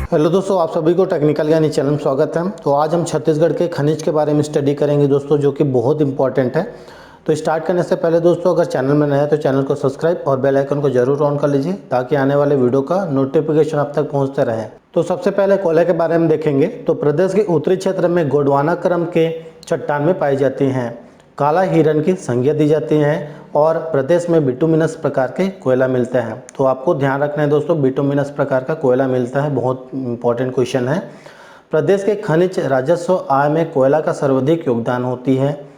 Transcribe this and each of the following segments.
Hello दोस्तों, आप सभी को टेक्निकल ज्ञानी चैनल में स्वागत है। तो आज हम छत्तीसगढ़ के खनिज के बारे में स्टडी करेंगे दोस्तों, जो कि बहुत इंपॉर्टेंट है। तो स्टार्ट करने से पहले दोस्तों, अगर चैनल में नया है तो चैनल को सब्सक्राइब और बेल आइकन को जरूर ऑन कर लीजिए, ताकि आने वाले वीडियो का नोटिफिकेशन आप तक पहुँचते रहे। तो सबसे पहले कोयले के बारे में देखेंगे। तो प्रदेश के उत्तरी क्षेत्र में गोंडवाना क्रम के चट्टान में पाई जाती हैं, काला हिरण की संज्ञा दी जाती है और प्रदेश में बिटुमिनस प्रकार के कोयला मिलते हैं। तो आपको ध्यान रखना है दोस्तों, बिटुमिनस प्रकार का कोयला मिलता है, बहुत इंपॉर्टेंट क्वेश्चन है। प्रदेश के खनिज राजस्व आय में कोयला का सर्वाधिक योगदान होती है।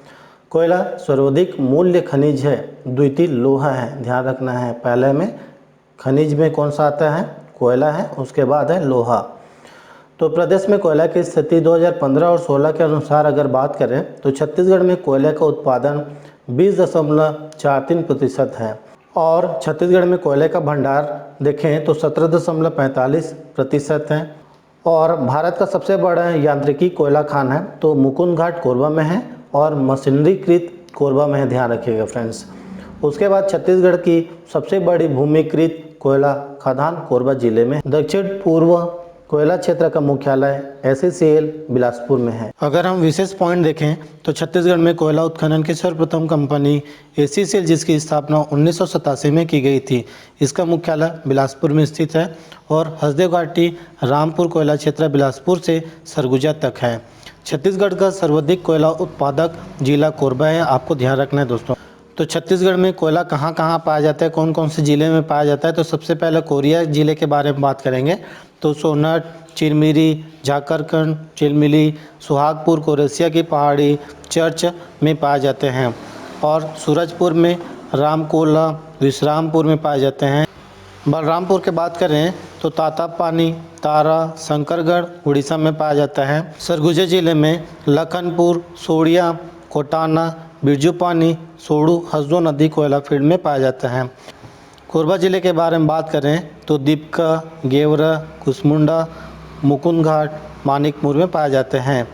कोयला सर्वाधिक मूल्य खनिज है, द्वितीय लोहा है, ध्यान रखना है। पहले में खनिज में कौन सा आता है? कोयला है, उसके बाद है लोहा। तो प्रदेश में कोयला की स्थिति 2015 और 16 के अनुसार अगर बात करें तो छत्तीसगढ़ में कोयले का उत्पादन 20.43% है और छत्तीसगढ़ में कोयले का भंडार देखें तो 17.45% है। और भारत का सबसे बड़ा यांत्रिकी कोयला खान है तो मुकुंद घाट कोरबा में है और मशीनरीकृत कोरबा में है, ध्यान रखिएगा फ्रेंड्स। उसके बाद छत्तीसगढ़ की सबसे बड़ी भूमिकृत कोयला खदान कोरबा जिले में। दक्षिण पूर्व कोयला क्षेत्र का मुख्यालय SCCL बिलासपुर में है। अगर हम विशेष पॉइंट देखें तो छत्तीसगढ़ में कोयला उत्खनन की सर्वप्रथम कंपनी SCCL, जिसकी स्थापना 1987 में की गई थी, इसका मुख्यालय बिलासपुर में स्थित है और हसदेव घाटी रामपुर कोयला क्षेत्र बिलासपुर से सरगुजा तक है। छत्तीसगढ़ का सर्वाधिक कोयला उत्पादक जिला कोरबा है, आपको ध्यान रखना है दोस्तों। तो छत्तीसगढ़ में कोयला कहाँ कहाँ पाया जाता है, कौन कौन से ज़िले में पाया जाता है? तो सबसे पहले कोरिया ज़िले के बारे में बात करेंगे। तो सोनट, चिरमिरी, झारखंड, चिलमिली, सुहागपुर, कोरेसिया की पहाड़ी, चर्च में पाए जाते हैं और सूरजपुर में, रामकोला, विश्रामपुर में पाए जाते हैं। बलरामपुर की बात करें तो तातापानी, तारा, शंकरगढ़ उड़ीसा में पाया जाता है। सरगुजा जिले में लखनपुर, सोड़िया, कोटाना, बिरजू-पानी, सोड़ू, हसदो नदी कोयला फील्ड में पाया जाता है। कोरबा ज़िले के बारे में बात करें तो दीपका, गेवरा, कुसमुंडा, मुकुंद घाट, मानिकपुर में पाए जाते हैं।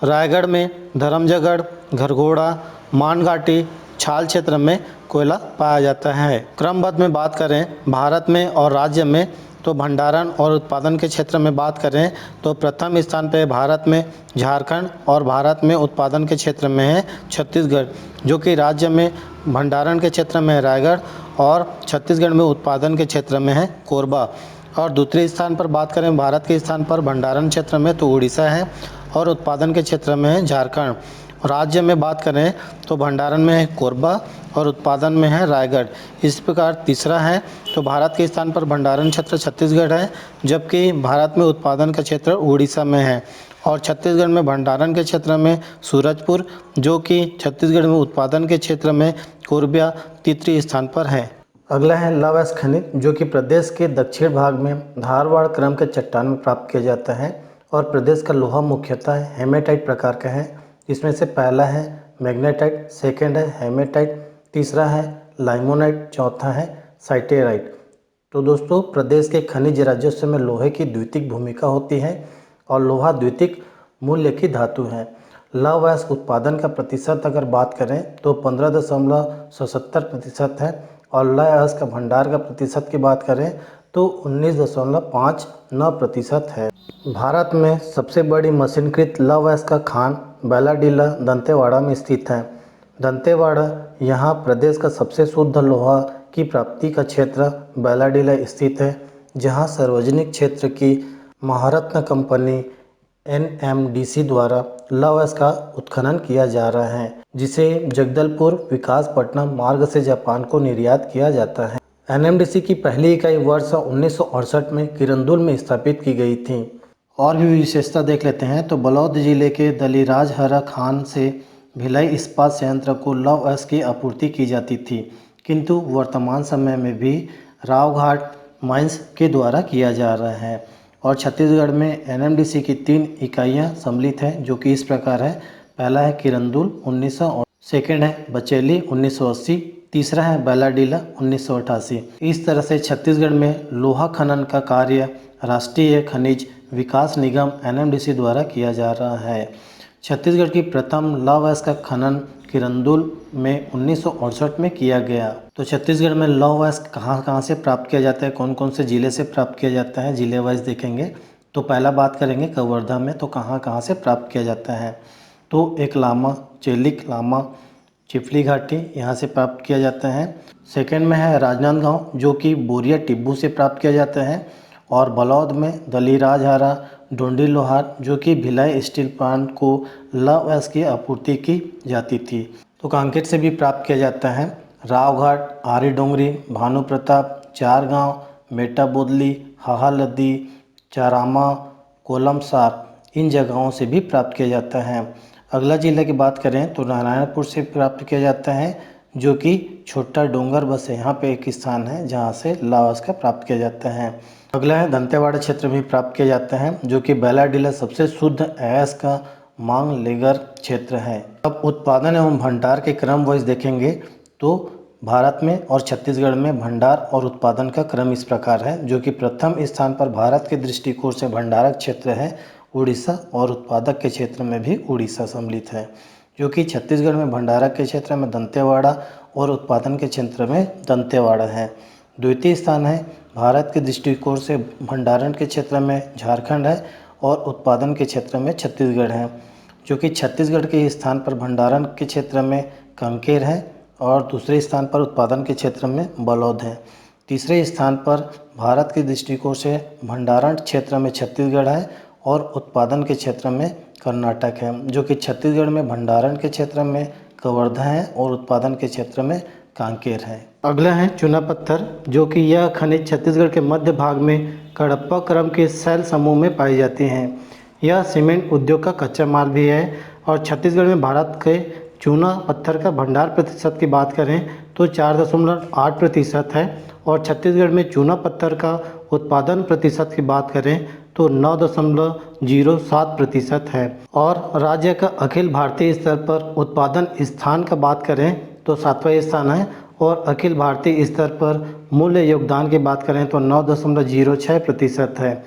रायगढ़ में धर्मजयगढ़, घरघोड़ा, मानघाटी, छाल क्षेत्र में कोयला पाया जाता है। क्रमबद्ध में बात करें भारत में और राज्य में, तो भंडारण और उत्पादन के क्षेत्र में बात करें तो प्रथम स्थान पे भारत में झारखंड और भारत में उत्पादन के क्षेत्र में है छत्तीसगढ़, जो कि राज्य में भंडारण के क्षेत्र में है रायगढ़ और छत्तीसगढ़ में उत्पादन के क्षेत्र में है कोरबा। और दूसरे स्थान पर बात करें भारत के स्थान पर भंडारण क्षेत्र में तो उड़ीसा है और उत्पादन के क्षेत्र में है झारखंड। राज्य में बात करें तो भंडारण में है कोरबा और उत्पादन में है रायगढ़। इस प्रकार तीसरा है तो भारत के स्थान पर भंडारण क्षेत्र छत्तीसगढ़ है, जबकि भारत में उत्पादन का क्षेत्र उड़ीसा में है और छत्तीसगढ़ में भंडारण के क्षेत्र में सूरजपुर, जो कि छत्तीसगढ़ में उत्पादन के क्षेत्र में कोरबा तीसरे स्थान पर है। अगला है लव अयस्क खनिज, जो कि प्रदेश के दक्षिण भाग में धारवाड़ क्रम के चट्टान में प्राप्त किया जाता है और प्रदेश का लोहा मुख्यतः हेमेटाइट प्रकार का है। इसमें से पहला है मैग्नेटाइट, सेकेंड है हेमेटाइट, तीसरा है लाइमोनाइट, चौथा है साइटेराइट। तो दोस्तों, प्रदेश के खनिज राजस्व में लोहे की द्वितीयक भूमिका होती है और लोहा द्वितीयक मूल्य की धातु है। लव अयस्क उत्पादन का प्रतिशत अगर बात करें तो 15.77% है और लव अयस्क का भंडार का प्रतिशत की बात करें तो 19.59% है। भारत में सबसे बड़ी मशीनकृत लव अयस्क का खान बैलाडीला दंतेवाड़ा में स्थित है। दंतेवाड़ा यहाँ प्रदेश का सबसे शुद्ध लोहा की प्राप्ति का क्षेत्र बैलाडीला स्थित है, जहाँ सार्वजनिक क्षेत्र की महारत्न कंपनी NMDC द्वारा लव अयस्क का उत्खनन किया जा रहा है, जिसे जगदलपुर विकासपट्टनम मार्ग से जापान को निर्यात किया जाता है। NMDC की पहली इकाई वर्ष 1968 में किरंदुल में स्थापित की गई थी। और भी विशेषता देख लेते हैं तो बलौद जिले के दलीराज हरा खान से भिलाई इस्पात संयंत्र को लव अयस्क की आपूर्ति की जाती थी, किंतु वर्तमान समय में भी रावघाट माइंस के द्वारा किया जा रहा है। और छत्तीसगढ़ में NMDC की 3 इकाइयाँ सम्मिलित हैं, जो कि इस प्रकार है। पहला है किरंदुल 1900, सेकेंड है बचेली 1980, तीसरा है बैलाडीला 1988। इस तरह से छत्तीसगढ़ में लोहा खनन का कार्य राष्ट्रीय खनिज विकास निगम NMDC द्वारा किया जा रहा है। छत्तीसगढ़ की प्रथम लव अयस्क का खनन किरंदुल में 1968 में किया गया। तो छत्तीसगढ़ में लौह अयस्क कहाँ कहाँ से प्राप्त किया जाता है, कौन कौन से ज़िले से प्राप्त किया जाता है, ज़िले वाइज देखेंगे तो पहला बात करेंगे कवर्धा में, तो कहाँ कहाँ से प्राप्त किया जाता है। तो एक लामा, चेलिक लामा, चिफली घाटी, यहाँ से प्राप्त किया जाता है। सेकंड में है राजनांदगांव, जो कि बोरिया टिब्बू से प्राप्त किया जाता है। और बलौद में दलीराजहारा, डोंडी लोहार, जो कि भिलाई स्टील प्लांट को लौह अयस्क की आपूर्ति की जाती थी। तो कांकेर से भी प्राप्त किया जाता है। रावघाट, आरी डोंगरी, भानु प्रताप, चार गाँव, मेटा बोदली, हाहा लद्दी, चारामा, कोलमसार, इन जगहों से भी प्राप्त किया जाता है। अगला जिला की बात करें तो नारायणपुर से प्राप्त किया जाता है, जो कि छोटा डोंगर बस है, यहाँ पे एक स्थान है जहाँ से लावास का प्राप्त किया जाता है। अगला है दंतेवाड़ा क्षेत्र में प्राप्त किया जाता है, जो कि बैलाडीला सबसे शुद्ध अयस्क का मांग लेगर क्षेत्र है। अब उत्पादन एवं भंडार के क्रम वाइज देखेंगे तो भारत में और छत्तीसगढ़ में भंडार और उत्पादन का क्रम इस प्रकार है, जो कि प्रथम स्थान पर भारत के दृष्टिकोण से भंडारक क्षेत्र है उड़ीसा, और उत्पादक के क्षेत्र में भी उड़ीसा सम्मिलित है, जो कि छत्तीसगढ़ में भंडारक के क्षेत्र में दंतेवाड़ा और उत्पादन के क्षेत्र में दंतेवाड़ा है। द्वितीय स्थान है भारत के दृष्टिकोण से भंडारण के क्षेत्र में झारखंड है, और उत्पादन के क्षेत्र में छत्तीसगढ़ है, जो कि छत्तीसगढ़ के स्थान पर भंडारण के क्षेत्र में कांकेर है, और दूसरे स्थान पर उत्पादन के क्षेत्र में बलौद है। तीसरे स्थान पर भारत के दृष्टिकोण से भंडारण क्षेत्र में छत्तीसगढ़ है, और उत्पादन के क्षेत्र में कर्नाटक है, जो कि छत्तीसगढ़ में भंडारण के क्षेत्र में कवर्धा है और उत्पादन के क्षेत्र में कांकेर है। अगला है चूना पत्थर, जो कि यह खनिज छत्तीसगढ़ के मध्य भाग में कडप्पा क्रम के शैल समूह में पाई जाती हैं। यह सीमेंट उद्योग का कच्चा माल भी है, और छत्तीसगढ़ में भारत के चूना पत्थर का भंडार प्रतिशत की बात करें तो 4.8% है, और छत्तीसगढ़ में चूना पत्थर का उत्पादन प्रतिशत की बात करें तो 9.07% है। और राज्य का अखिल भारतीय स्तर पर उत्पादन स्थान का बात करें तो 7वां स्थान है, और अखिल भारतीय स्तर पर मूल्य योगदान की बात करें तो 9.06% है।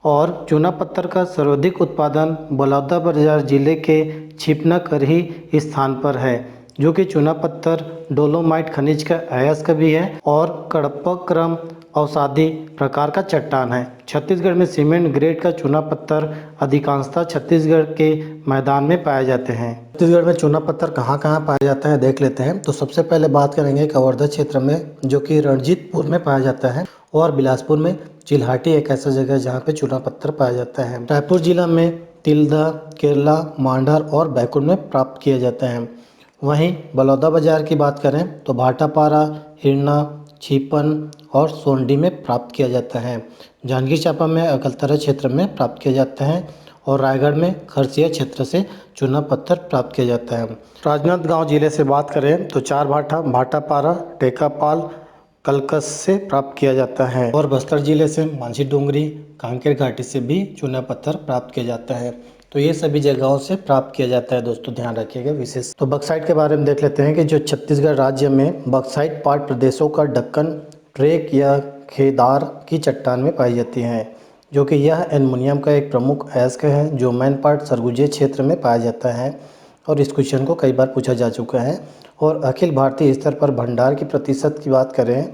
और चूना पत्थर का सर्वाधिक उत्पादन बलौदाबाजार जिले के छिपनाकरही स्थान पर है, जो कि चूना पत्थर डोलोमाइट खनिज का अयस्क भी है और कडप्पा क्रम अवसादी प्रकार का चट्टान है। छत्तीसगढ़ में सीमेंट ग्रेड का चूना पत्थर अधिकांशतः छत्तीसगढ़ के मैदान में पाए जाते हैं। छत्तीसगढ़ में चूना पत्थर कहाँ कहाँ पाया जाता है देख लेते हैं। तो सबसे पहले बात करेंगे कवर्धा क्षेत्र में, जो कि रणजीतपुर में पाया जाता है, और बिलासपुर में चिल्हाटी एक ऐसा जगह है जहाँ पे चूना पत्थर पाया जाता है। रायपुर जिला में तिल्दा, केरला, मांडर और बैकुंठ में प्राप्त किया जाता है। वहीं बलौदाबाजार की बात करें तो भाटापारा, हिरना, छिपन और सोंडी में प्राप्त किया जाता है। जांजगीर चांपा में अकलतरा क्षेत्र में प्राप्त किया जाता है, और रायगढ़ में खरसिया क्षेत्र से चूना पत्थर प्राप्त किया जाता है। राजनांदगांव जिले से बात करें तो चार भाटा, भाटापारा, टेकापाल, कलकस से प्राप्त किया जाता है, और बस्तर जिले से मांझी डोंगरी, कांकेर घाटी से भी चूना पत्थर प्राप्त किया जाता है। तो ये सभी जगहों से प्राप्त किया जाता है दोस्तों, ध्यान रखिएगा विशेष। तो बक्साइट के बारे में देख लेते हैं कि जो छत्तीसगढ़ राज्य में बक्साइट पाट प्रदेशों का दक्कन ट्रेक या खेदार की चट्टान में पाई जाती है, जो कि यह एल्युमिनियम का एक प्रमुख अयस्क है जो मैनपाट सरगुजे क्षेत्र में पाया जाता है, और इस क्वेश्चन को कई बार पूछा जा चुका है। और अखिल भारतीय स्तर पर भंडार की प्रतिशत की बात करें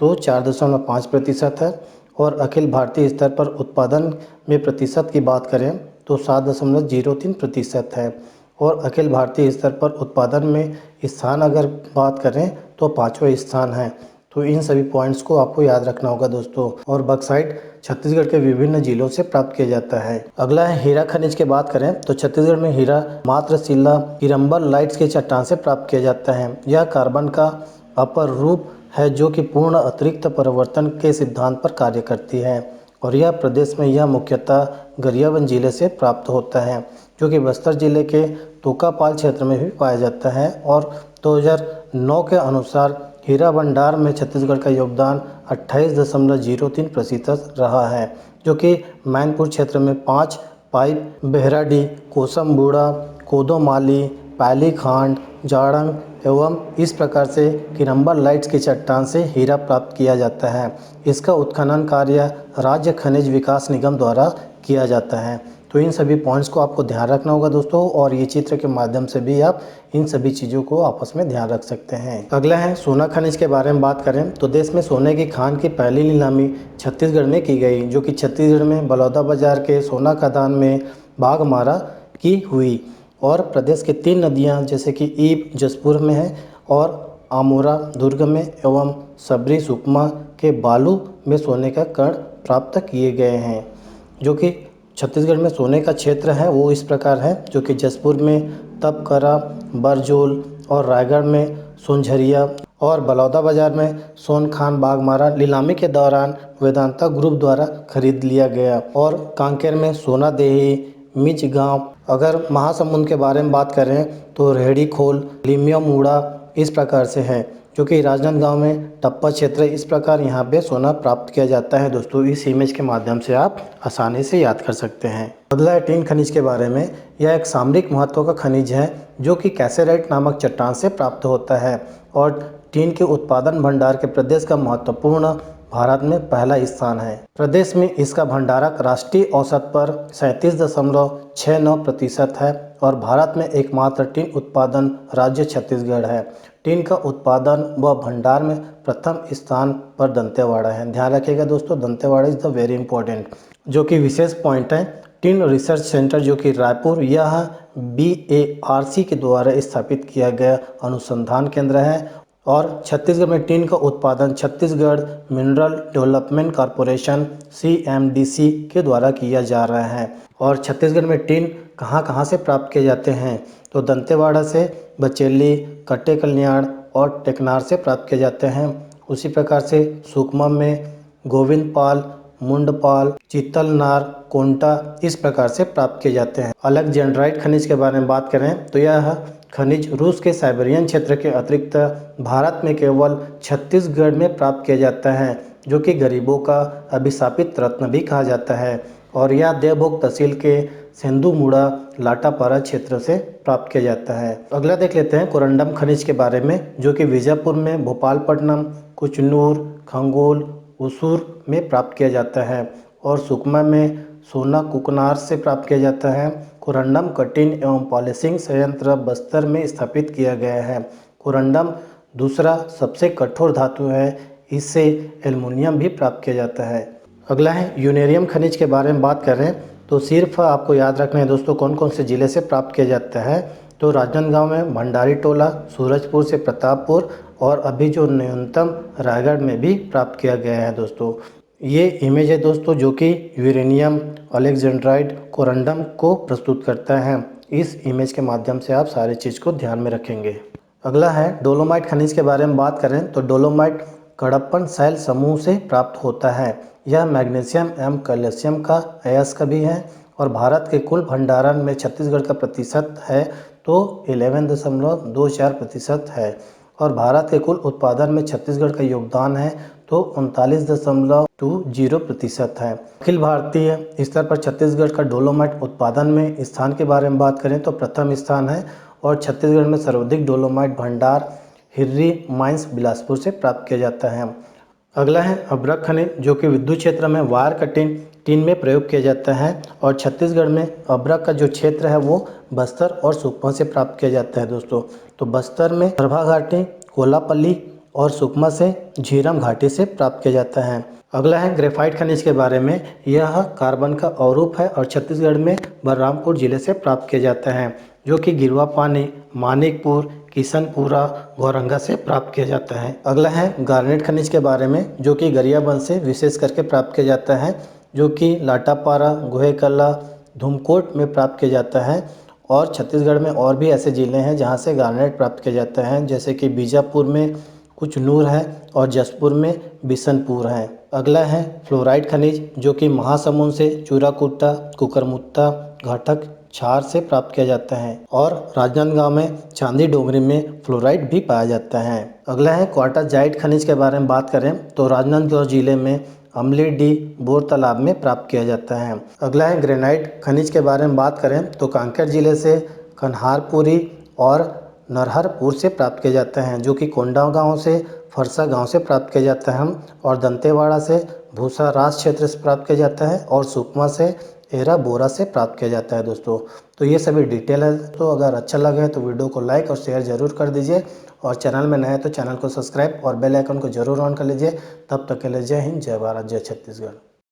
तो 4.5% है, और अखिल भारतीय स्तर पर उत्पादन में प्रतिशत की बात करें तो 7.03% है, और अखिल भारतीय स्तर पर उत्पादन में स्थान अगर बात करें तो 5वां स्थान है। तो इन सभी पॉइंट्स को आपको याद रखना होगा दोस्तों। और बक्साइट छत्तीसगढ़ के विभिन्न जिलों से प्राप्त किया जाता है। अगला है हीरा खनिज की बात करें तो छत्तीसगढ़ में हीरा मात्र शिला हिरम्बर लाइट्स के चट्टान से प्राप्त किया जाता है। यह कार्बन का अपर रूप है जो कि पूर्ण अतिरिक्त परिवर्तन के सिद्धांत पर कार्य करती है, और यह प्रदेश में यह मुख्यतः गरियाबंद जिले से प्राप्त होता है, जो कि बस्तर जिले के तोकापाल क्षेत्र में भी पाया जाता है। और 2009 के अनुसार हीरा भंडार में छत्तीसगढ़ का योगदान 28.03% रहा है, जो कि मैनपुर क्षेत्र में 5 पाइप, बेहराडी, कोसमबूड़ा, कोदोमाली, पैली खांड, जाड़ंग एवं इस प्रकार से किरम्बर लाइट्स की चट्टान से हीरा प्राप्त किया जाता है। इसका उत्खनन कार्य राज्य खनिज विकास निगम द्वारा किया जाता है। तो तो इन सभी पॉइंट्स को आपको ध्यान रखना होगा दोस्तों, और ये चित्र के माध्यम से भी आप इन सभी चीज़ों को आपस में ध्यान रख सकते हैं। अगला है सोना खनिज के बारे में बात करें तो देश में सोने की खान की पहली नीलामी छत्तीसगढ़ में की गई, जो कि छत्तीसगढ़ में बलौदाबाजार के सोना खदान में बाघमारा की हुई। और प्रदेश की 3 नदियां जैसे कि ईब जसपुर में है और आमोरा दुर्ग में एवं सबरी सुकमा के बालू में सोने का कण प्राप्त किए गए हैं। जो कि छत्तीसगढ़ में सोने का क्षेत्र है वो इस प्रकार है, जो कि जसपुर में तपकरा, बरजोल और रायगढ़ में सोनझरिया और बलौदाबाजार में सोनखान बाघमारा नीलामी के दौरान वेदांता ग्रुप द्वारा खरीद लिया गया। और कांकेर में सोना देही, मिच गांव। अगर महासमुंद के बारे में बात करें तो रेहड़ी खोल, लिमियामुड़ा इस प्रकार से है, जो कि राजनांदगांव में टप्पा क्षेत्र। इस प्रकार यहाँ पे सोना प्राप्त किया जाता है दोस्तों। इस इमेज के माध्यम से आप आसानी से याद कर सकते हैं। अगला है टीन खनिज के बारे में। यह एक सामरिक महत्व का खनिज है जो कि कैसेराइट नामक चट्टान से प्राप्त होता है और टीन के उत्पादन भंडार के प्रदेश का महत्वपूर्ण भारत में पहला स्थान है। प्रदेश में इसका भंडारक राष्ट्रीय औसत पर 37.69% है और भारत में एकमात्र टीन उत्पादन राज्य छत्तीसगढ़ है। टीन का उत्पादन व भंडार में प्रथम स्थान पर दंतेवाड़ा है। ध्यान रखिएगा दोस्तों, Dantewada is the very important. जो कि विशेष पॉइंट है, टीन रिसर्च सेंटर जो कि रायपुर, यह BARC के द्वारा स्थापित किया गया अनुसंधान केंद्र है। और छत्तीसगढ़ में टीन का उत्पादन Chhattisgarh mineral development corporation CMDC के द्वारा किया जा रहा है। और छत्तीसगढ़ में टीन कहाँ कहाँ से प्राप्त किए जाते हैं तो दंतेवाड़ा से, बचेली, कट्टे कल्याण और टेकनार से प्राप्त किए जाते हैं। उसी प्रकार से सुकमा में गोविंदपाल, मुंडपाल, चित्तलनार, कोंटा इस प्रकार से प्राप्त किए जाते हैं। अलेक्जेंड्राइट खनिज के बारे में बात करें तो यह खनिज रूस के साइबेरियन क्षेत्र के अतिरिक्त भारत में केवल छत्तीसगढ़ में प्राप्त किया जाता है, जो कि गरीबों का अभिशापित रत्न भी कहा जाता है। और यह देवभोग तहसील के सेंधुमुड़ा लाटापारा क्षेत्र से प्राप्त किया जाता है। अगला देख लेते हैं कोरंडम खनिज के बारे में, जो कि बीजापुर में, भोपालपट्टनम, कुचनूर, खंगोल, उसूर में प्राप्त किया जाता है। और सुकमा में सोना कुकनार से प्राप्त किया जाता है। कोरंडम कटिंग एवं पॉलिशिंग संयंत्र बस्तर में स्थापित किया गया है। कोरंडम दूसरा सबसे कठोर धातु है, इससे एल्युमिनियम भी प्राप्त किया जाता है। अगला है यूरेनियम खनिज के बारे में बात करें तो सिर्फ आपको याद रखना है दोस्तों कौन कौन से ज़िले से प्राप्त किया जाता है। तो राजनांदगांव में भंडारी टोला, सूरजपुर से प्रतापपुर और अभी जो न्यूनतम रायगढ़ में भी प्राप्त किया गया है दोस्तों। ये इमेज है दोस्तों जो कि यूरेनियम, अलेक्जेंड्राइट, कोरंडम को प्रस्तुत करता है। इस इमेज के माध्यम से आप सारी चीज़ को ध्यान में रखेंगे। अगला है डोलोमाइट खनिज के बारे में बात करें तो डोलोमाइट कडप्पन शैल समूह से प्राप्त होता है। यह मैग्नीशियम एवं कैल्शियम का अयस्क भी है और भारत के कुल भंडारण में छत्तीसगढ़ का प्रतिशत है तो 11.24% है। और भारत के कुल उत्पादन में छत्तीसगढ़ का योगदान है तो 39.20% है। अखिल भारतीय स्तर पर छत्तीसगढ़ का डोलोमाइट उत्पादन में स्थान के बारे में बात करें तो प्रथम स्थान है और छत्तीसगढ़ में सर्वाधिक डोलोमाइट भंडार हिर्री माइंस बिलासपुर से प्राप्त किया जाता है। अगला है अभ्रक खनिज, जो कि विद्युत क्षेत्र में वायर कटिंग टीन में प्रयोग किया जाता है और छत्तीसगढ़ में अभ्रक का जो क्षेत्र है वो बस्तर और सुकमा से प्राप्त किया जाता है दोस्तों। तो बस्तर में प्रभा घाटी, कोलापल्ली और सुकमा से झीरम घाटी से प्राप्त किया जाता है। अगला है ग्रेफाइट खनिज के बारे में। यह कार्बन का अवरूप है और छत्तीसगढ़ में बलरामपुर जिले से प्राप्त किया जाता है, जो कि गिरवा पानी, मानिकपुर, किशनपुरा, गौरंगा से प्राप्त किया जाता है। अगला है गार्नेट खनिज के बारे में, जो कि गरियाबंद से विशेष करके प्राप्त किया जाता है, जो कि लाटापारा, गोहेकला, धूमकोट में प्राप्त किया जाता है। और छत्तीसगढ़ में और भी ऐसे ज़िले हैं जहाँ से गार्नेट प्राप्त किया जाता है, जैसे कि बीजापुर में कुचनूर है और जसपुर में बिशनपुर है। अगला है फ्लोराइड खनिज, जो कि महासमुंद से चूराकुट्टा, कुकरमुत्ता, घाटक, क्षार से प्राप्त किया जाता है। और राजनांदगांव में चांदी डोंगरी में फ्लोराइड भी पाया जाता है। अगला है क्वार्टाजाइट खनिज के बारे में बात करें तो राजनांदगांव जिले में अमलीडी बोर तालाब में प्राप्त किया जाता है। अगला है ग्रेनाइट खनिज के बारे में बात करें तो कांकेर जिले से कन्हारपुरी और नरहरपुर से प्राप्त किया जाता है, जो कि कोंडागांव गांव से, फरसा गांव से प्राप्त किया जाता है और दंतेवाड़ा से भूसा राज क्षेत्र से प्राप्त किया जाता है और सुकमा से एरा बोरा से प्राप्त किया जाता है दोस्तों। तो ये सभी डिटेल है। तो अगर अच्छा लगे तो वीडियो को लाइक और शेयर ज़रूर कर दीजिए, और चैनल में नए हैं तो चैनल को सब्सक्राइब और बेल आइकन को जरूर ऑन कर लीजिए। तब तक के लिए जय हिंद, जय भारत, जय छत्तीसगढ़।